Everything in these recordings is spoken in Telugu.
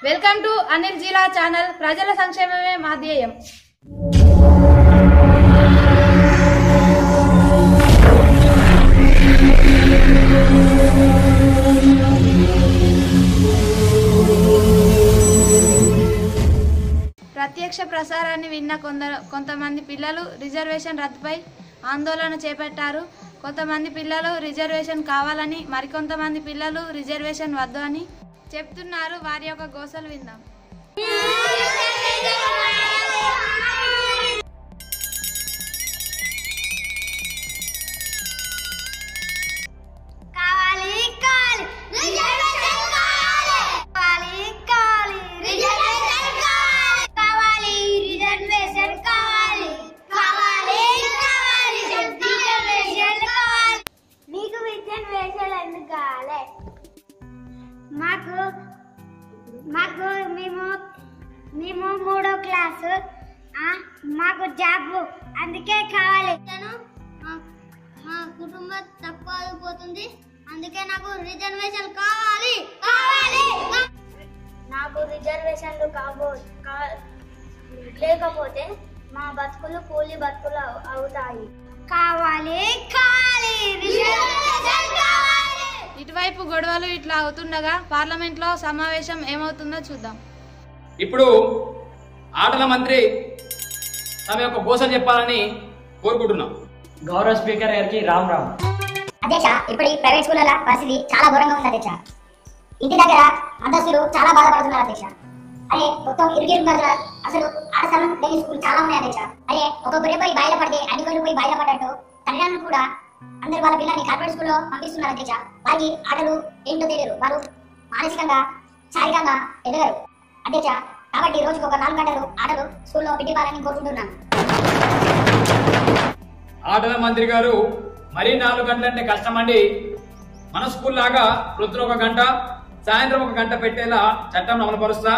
వెల్కమ్ టు అనిల్ జిల్లా ఛానల్. ప్రజల సంక్షేమమే మా ధ్యేయం. ప్రత్యక్ష ప్రసారాన్ని విన్న కొంతమంది పిల్లలు రిజర్వేషన్ రద్దుపై ఆందోళన చేపట్టారు. కొంతమంది పిల్లలు రిజర్వేషన్ కావాలని, మరికొంతమంది పిల్లలు రిజర్వేషన్ వద్దు అని చెప్తున్నారు. వారి యొక్క గోసలు విందాం. మేము 3వ క్లాసు, మాకు జాబ్ అందుకే కావాలి. మా కుటుంబం తక్కువ అయిపోతుంది, అందుకే నాకు రిజర్వేషన్ కావాలి. నాకు రిజర్వేషన్లు లేకపోతే మా బతుకులు కూలి బతుకులు అవుతాయి. కావాలి. ఇటువైపు గొడవలు ఇట్లా అవుతుండగా పార్లమెంట్ లో సమావేశం ఏమవుతుందో చూద్దాం. ఇప్పుడు ఆటల మంత్రి తమ యొక్క గోసలు చెప్పాలని కోరుకుంటున్నాం. గౌరవ స్పీకర్ గారికి రామ్ రామ్. అధ్యక్ష, ఇప్పుడు ఈ ప్రైవేట్ స్కూళ్ళ పరిస్థితి చాలా ఘోరంగా ఉంది అధ్యక్ష. ఇంటి దగ్గర అంతస్తులు చాలా బాధపడుతున్నారు అధ్యక్ష. అదే మొత్తం ఇరుగిరున్నారు. అసలు ఆట స్థలం లేని స్కూల్ చాలా ఉన్నాయి అధ్యక్ష. అదే ఒక గొర్రె పోయి బయట పడితే అన్ని గొర్రెలు పోయి బయట పడ్డట్టు తల్లిదండ్రులు కూడా అందరు వాళ్ళ పిల్లల్ని కార్పొరేట్ స్కూల్లో పంపిస్తున్నారు అధ్యక్ష. వారికి ఆటలు ఏంటో తెలియదు, వారు మానసికంగా శారీరకంగా ఎదగరు అధ్యక్ష. కాబట్టి రోజుకు ఒక 4 గంటలు ఆటలు స్కూల్లో పెట్టివ్వాలని కోరుకుంటున్నాను. ఆటల మంత్రి గారు మరీ 4 గంటలంటే కష్టమండి. మన స్కూల్ లాగా ప్రొద్దున 1 గంట, సాయంత్రం 1 గంట పెట్టేలా చట్టం అమలుపరుస్తా.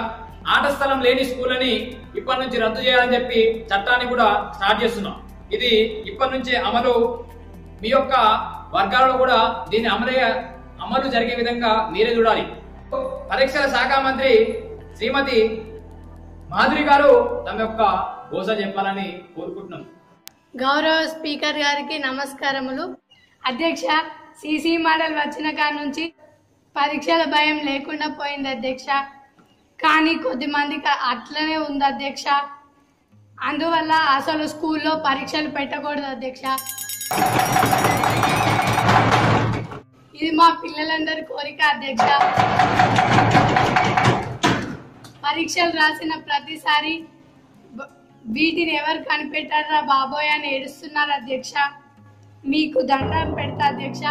ఆట స్థలం లేని స్కూల్ అని ఇప్పటి నుంచి రద్దు చేయాలని చెప్పి చట్టాన్ని కూడా స్టార్ట్ చేస్తున్నాం. ఇది ఇప్పటి నుంచే అమలు. మీ యొక్క వర్గాలలో కూడా దీన్ని అమలు జరిగే విధంగా మీరే చూడాలి. పరీక్షల శాఖ మంత్రి శ్రీమతి మాధురి గారు తమ యొక్క గోస చెప్పాలని కోరుకుంటున్నాం. గౌరవ స్పీకర్ గారికి నమస్కారములు. అధ్యక్ష, సిసి మోడల్ వచ్చిన కాడ నుంచి పరీక్షల భయం లేకుండా పోయింది అధ్యక్ష. కానీ కొద్దిమందికి అట్లనే ఉంది అధ్యక్ష. అందువల్ల అసలు స్కూల్లో పరీక్షలు పెట్టకూడదు అధ్యక్ష. ఇది మా పిల్లలందరి కోరిక అధ్యక్ష. పరీక్షలు రాసిన ప్రతిసారి వీటిని ఎవరు కనిపెట్టారా బాబోయ్ అని ఏడుస్తున్నారు అధ్యక్ష. మీకు దండం పెడతా అధ్యక్ష.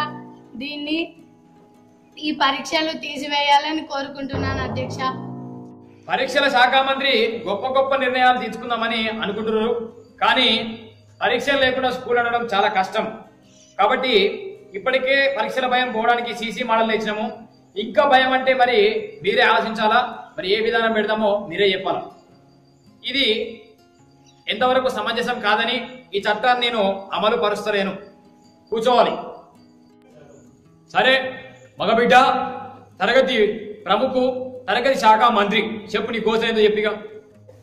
ఈ పరీక్షలు తీసివేయాలని కోరుకుంటున్నాను అధ్యక్ష. పరీక్షల శాఖ మంత్రి గొప్ప నిర్ణయాలు తీసుకుందామని అనుకుంటున్నారు. కానీ పరీక్షలు లేకుండా స్కూల్ అనడం చాలా కష్టం. కాబట్టి ఇప్పటికే పరీక్షల భయం పోవడానికి సీసీ మోడల్ ఇచ్చినాము. ఇంకా భయం అంటే మరి మీరే ఆలోచించాలా. మరి ఏ విధానం పెడతామో మీరే చెప్పాలా. ఇది ఎంతవరకు సమంజసం కాదని ఈ చట్టాన్ని నేను అమలు పరుస్తలేను. కూర్చోవాలి. సరే, మగబిడ్డ, తరగతి ప్రముఖ, తరగతి శాఖ మంత్రి, చెప్పు నీ గోస ఏందో చెప్పిగా.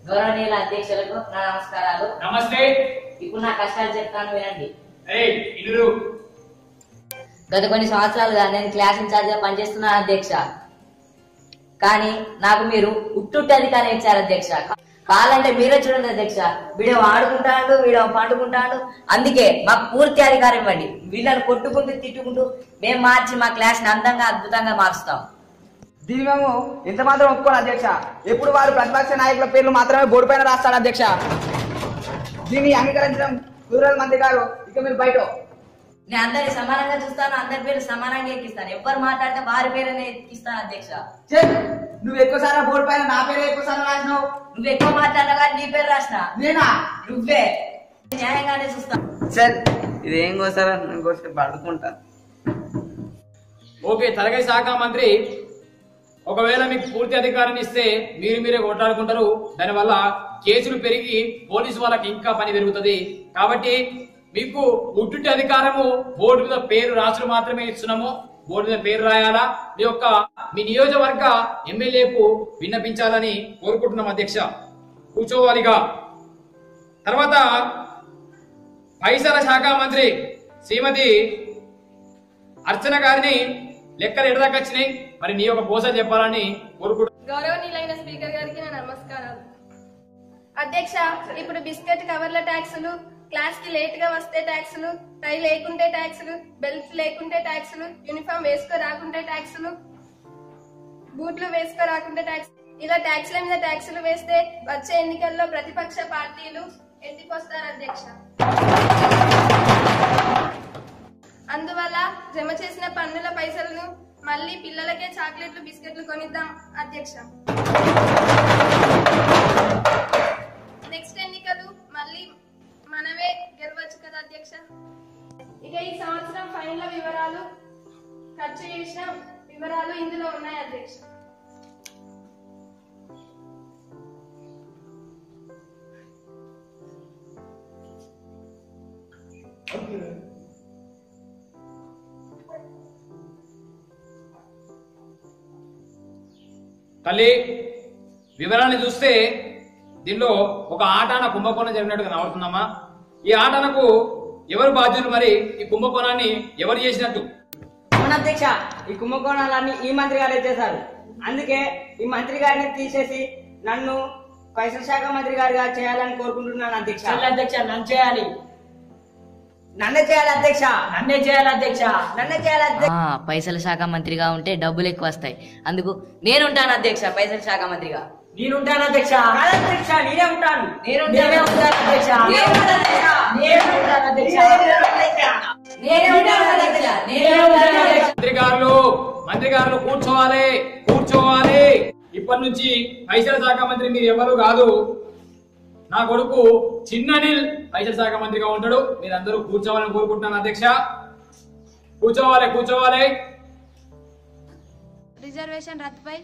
గౌరవనీయుల అధ్యక్షులకు నా నమస్కారాలు. నమస్తే. ఇప్పుడు నా కష్టాలు చెప్తాను వినండి. గత కొన్ని సంవత్సరాలుగా నేను క్లాస్ ఇన్ఛార్జ్ గా పనిచేస్తున్నాను అధ్యక్ష. కానీ నాకు మీరు ఉట్టుట్టి అధికారం ఇచ్చారు అధ్యక్ష. కావాలంటే మీరే చూడండి అధ్యక్ష. వీడియో ఆడుకుంటాడు, వీడియో పండుకుంటాడు. అందుకే మాకు పూర్తి అధికారం ఇవ్వండి. వీళ్ళని కొట్టుకుంటూ తిట్టుకుంటూ మేము మార్చి మా క్లాస్ ని అందంగా అద్భుతంగా మారుస్తాం. దీన్ని మేము ఎంత మాత్రం ఒప్పుకోను అధ్యక్ష. ఎప్పుడు వారు ప్రతిపక్ష నాయకుల పేర్లు మాత్రమే బోర్డు పైన రాస్తాడు అధ్యక్ష. దీన్ని అంగీకరించడం రూరల్ మంత్రి గారు. ఇక మీరు బయట. నేను అందరిని సమానంగా చూస్తాను, అందరి పేరు సమానంగా ఎక్కిస్తాను. ఎవరు మాట్లాడితే వారి పేరునే ఎక్కిస్తాను అధ్యక్ష. నువ్వు ఎక్కువసారి బోర్డు పైన నా పేరు ఎక్కువసారి రాసినావు. నువ్వు ఎక్కువ మాట్లాడినా నీ పేరు రాసిన. నేనా? నువ్వే. న్యాయంగానే చూస్తాను. సార్, ఇదేం కోసారా? నేను కోసే పడుకుంటా. ఓకే, తరగతి శాఖ మంత్రి, ఒకవేళ మీకు పూర్తి అధికారాన్ని ఇస్తే మీరే కొట్లాడుకుంటారు. దానివల్ల కేసులు పెరిగి పోలీసు వాళ్ళకి ఇంకా పని పెరుగుతుంది. కాబట్టి మీకు ఉట్టుటి అధికారము బోర్డు మీద పేరు రాసులు మాత్రమే ఇస్తున్నాము. బోర్డు మీద పేరు రాయాలా, మీ నియోజకవర్గ ఎమ్మెల్యేకు విన్నపించాలని కోరుకుంటున్నాం అధ్యక్ష. కూర్చోవాలిగా. తర్వాత పైసల శాఖ మంత్రి శ్రీమతి అర్చన గారిని లెక్కలు ఎడదాకా వచ్చినాయి, మరి నీ యొక్క పోస చెప్పాలని కోరుకుంటున్నాను. గౌరవనీయులైన స్పీకర్ గారికి నా నమస్కారాలు. అధ్యక్ష, ఇప్పుడు బిస్కెట్ కవర్ల ట్యాక్సులు, క్లాస్ కి లేట్ గా వస్తే ట్యాక్సులు, టై లేకుంటే ట్యాక్సులు, బెల్ట్ లేకుంటే ట్యాక్సులు, యూనిఫామ్ వేసుకో రాకుంటే ట్యాక్సులు, బూట్లు వేసుకో రాకుంటే ట్యాక్స్, ఇలా ట్యాక్సుల మీద ట్యాక్సులు వేస్తే వచ్చే ఎన్నికల్లో ప్రతిపక్ష పార్టీలు ఎత్తికొస్తారు అధ్యక్ష. అందువల్ల జమ చేసిన పన్నుల పైసలను మళ్ళీ పిల్లలకే చాక్లెట్లు బిస్కెట్లు కొనిద్దాం అధ్యక్ష. నెక్స్ట్ ఎన్నికలు మళ్ళీ మనమే గెలవచ్చు కదా అధ్యక్ష. ఇక ఈ సంవత్సరం ఫైన్ల వివరాలు, ఖర్చు చేసిన వివరాలు ఇందులో ఉన్నాయి అధ్యక్ష. తల్లి, వివరాన్ని చూస్తే దీనిలో ఒక ఆటాన కుంభకోణం జరిగినట్టుగా కనబడుతుందమ్మా. ఈ ఆటనకు ఎవరు బాధ్యులు, మరి ఈ కుంభకోణాన్ని ఎవరు చేసినట్టు? మన అధ్యక్ష, ఈ కుంభకోణాలన్నీ ఈ మంత్రి గారే చేశారు. అందుకే ఈ మంత్రి గారిని తీసేసి నన్ను పైసల శాఖ మంత్రి గారిగా చేయాలని కోరుకుంటున్నాను అధ్యక్ష. అధ్యక్ష, నన్ను చేయాలి. నన్నే చేయాలి అధ్యక్ష. నన్నే చేయాలి అధ్యక్ష. నన్నే చేయాలి అధ్యక్ష. పైసల శాఖ మంత్రిగా ఉంటే డబ్బులు ఎక్కువ వస్తాయి, అందుకు నేనుంటాను అధ్యక్ష పైసల శాఖ మంత్రిగా. నేనుంటాను అధ్యక్ష. అధ్యక్ష, నేనే ఉంటాను. నేనే ఉంటాను అధ్యక్ష. మంత్రి గారు కూర్చోవాలి. ఇప్పటి నుంచి పైసల శాఖ మంత్రి మీరు ఎవరు కాదు, నా కొడుకు చిన్ననిల్ పైసల శాఖ మంత్రిగా ఉంటాడు. మీరందరూ కూర్చోవాలని కోరుకుంటున్నాను అధ్యక్ష. కూర్చోవాలి. రిజర్వేషన్ రద్దుపై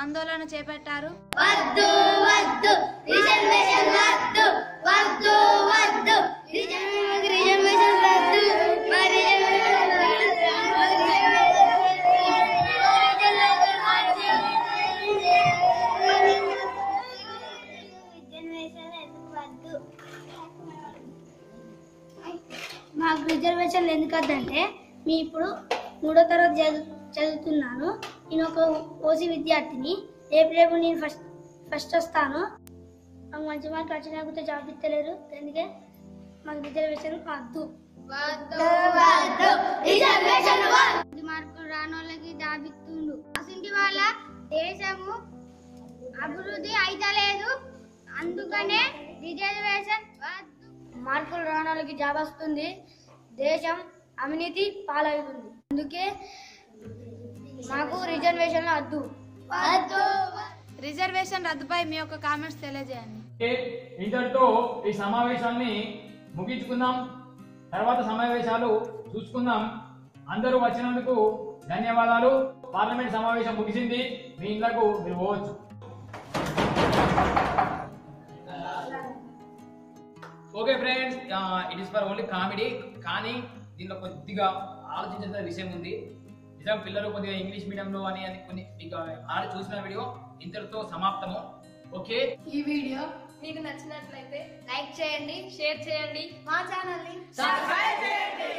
ఆందోళన చేపట్టారు. వద్దు వద్దు రిజర్వేషన్ రద్దు, వద్దు వద్దు రిజర్వేషన్ రద్దు, మరి మాకు రిజర్వేషన్లు ఎందుకు వద్దంటే, మీ ఇప్పుడు 3వ తరగతి చదువుతున్నాను. నేను ఒక ఓసీ విద్యార్థిని. రేపు నేను ఫస్ట్ వస్తాను. నాకు మంచి మార్కులు వచ్చినా జాబ్ ఇస్తలేరు, అందుకే మాకు రిజర్వేషన్ వద్దు. మార్కులు రాని వాళ్ళకి జాబ్ ఇస్తుండు. అసలు వాళ్ళ దేశము అభివృద్ధి అయితలేదు, అందుకనే రిజర్వేషన్ వద్దు. మార్కులు రాని వాళ్ళకి జాబ్ వస్తుంది, దేశం అవినీతి పాలవుతుంది, అందుకే మాకు రిజర్వేషన్ వద్దు. రిజర్వేషన్ రద్దుపై మీ యొక్క కామెంట్స్ తెలియజేయండి. ఇంతటితో ఈ సమావేశాన్ని ముగించుకుందాం. తర్వాత సమావేశాలు చూసుకుందాం. అందరూ వచ్చినందుకు ధన్యవాదాలు. పార్లమెంట్ సమావేశం ముగిసింది, మీ ఇళ్లకు మీరు పోవచ్చు. Okay friends, it is for only comedy, కానీ దీనిలో కొద్దిగా ఆలోచించిన విషయం ఉంది. నిజంగా పిల్లలు కొద్దిగా ఇంగ్లీష్ మీడియంలో అని కొన్ని ఆల్రెడీ చూసిన వీడియో ఇంతటితో సమాప్తము. ఓకే, ఈ వీడియో మీకు నచ్చినట్లయితే లైక్ చేయండి, షేర్ చేయండి, మా ఛానల్ ని సబ్స్క్రైబ్ చేయండి.